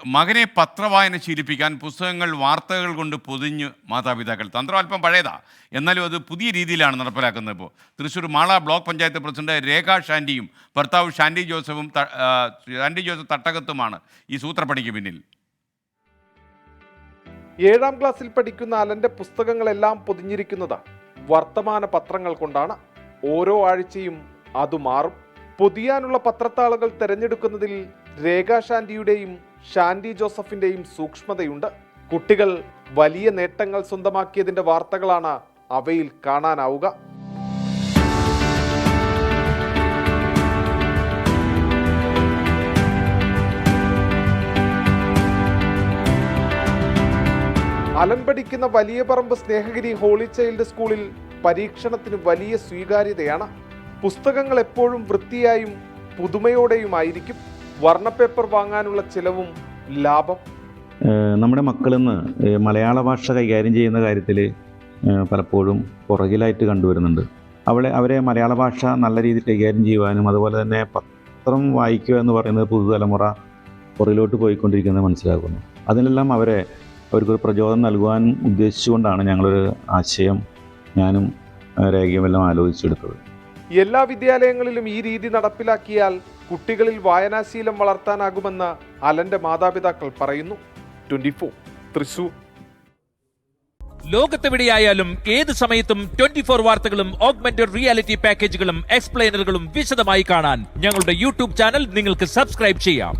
മകനെ പത്രവായന ശീലിപ്പിക്കാൻ പുസ്തകങ്ങൾ വാർത്തകൾ കൊണ്ട് പൊതിഞ്ഞ് മാതാപിതാക്കൾ. തന്ത്രം അല്പം പഴയതാ, എന്നാലും അത് പുതിയ രീതിയിലാണ് നടപ്പിലാക്കുന്നത്. ഇപ്പോൾ തൃശ്ശൂർ മാള ബ്ലോക്ക് പഞ്ചായത്ത് പ്രസിഡന്റ് രേഖ ഷാൻഡിയും ഭർത്താവ് ഷാൻഡി ജോസഫ് തട്ടകത്തുമാണ് ഈ സൂത്രപ്പണിക്ക് പിന്നിൽ. 7ാം ക്ലാസ്സിൽ പഠിക്കുന്ന അലന്റെ പുസ്തകങ്ങളെല്ലാം പൊതിഞ്ഞിരിക്കുന്നത് വർത്തമാന പത്രങ്ങൾ കൊണ്ടാണ്. ഓരോ ആഴ്ചയും അത് മാറും. പൊതിയാനുള്ള പത്രത്താളുകൾ തിരഞ്ഞെടുക്കുന്നതിൽ രേഖ ഷാൻഡിയുടെയും ഷാൻഡി ജോസഫിന്റെയും സൂക്ഷ്മതയുണ്ട്. കുട്ടികൾ വലിയ നേട്ടങ്ങൾ സ്വന്തമാക്കിയതിന്റെ വാർത്തകളാണ് അവയിൽ കാണാനാവുക. അലൻ പഠിക്കുന്ന വലിയ പറമ്പ് സ്നേഹഗിരി ഹോളി ചൈൽഡ് സ്കൂളിൽ പരീക്ഷണത്തിന് വലിയ സ്വീകാര്യതയാണ്. പുസ്തകങ്ങൾ എപ്പോഴും വൃത്തിയായും പുതുമയോടെയുമായിരിക്കും. വർണ്ണപ്പേപ്പർ വാങ്ങാനുള്ള ചിലവും ലാഭം. നമ്മുടെ മക്കളിന്ന് മലയാള ഭാഷ കൈകാര്യം ചെയ്യുന്ന കാര്യത്തിൽ പലപ്പോഴും പുറകിലായിട്ട് കണ്ടുവരുന്നുണ്ട്. അവരെ മലയാള ഭാഷ നല്ല രീതിയിൽ കൈകാര്യം ചെയ്യുവാനും അതുപോലെ തന്നെ പത്രം വായിക്കുക എന്ന് പറയുന്നത് പുതുതലമുറ പുറകിലോട്ട് പോയിക്കൊണ്ടിരിക്കുന്നത് മനസ്സിലാക്കുന്നു. അതിനെല്ലാം അവർക്കൊരു പ്രചോദനം നൽകുവാൻ ഉദ്ദേശിച്ചുകൊണ്ടാണ് ഞങ്ങളൊരു ആശയം ഞാനും രേഖയുമെല്ലാം ആലോചിച്ചെടുത്തത്. എല്ലാ വിദ്യാലയങ്ങളിലും ഈ രീതി നടപ്പിലാക്കിയാൽ കുട്ടികളിൽ വായനാശീലം വളർത്താനാകുമെന്ന് അലന്റെ മാതാപിതാക്കൾ പറയുന്നു. 24 തൃശൂർ. ലോകത്തെവിടെയായാലും ഏത് സമയത്തും 24 വാർത്തകളും ഓഗ്മെന്റഡ് റിയാലിറ്റി പാക്കേജുകളും എക്സ്പ്ലെയിനറുകളും വിശദമായി കാണാൻ ഞങ്ങളുടെ യൂട്യൂബ് ചാനൽ നിങ്ങൾക്ക് സബ്സ്ക്രൈബ് ചെയ്യാം.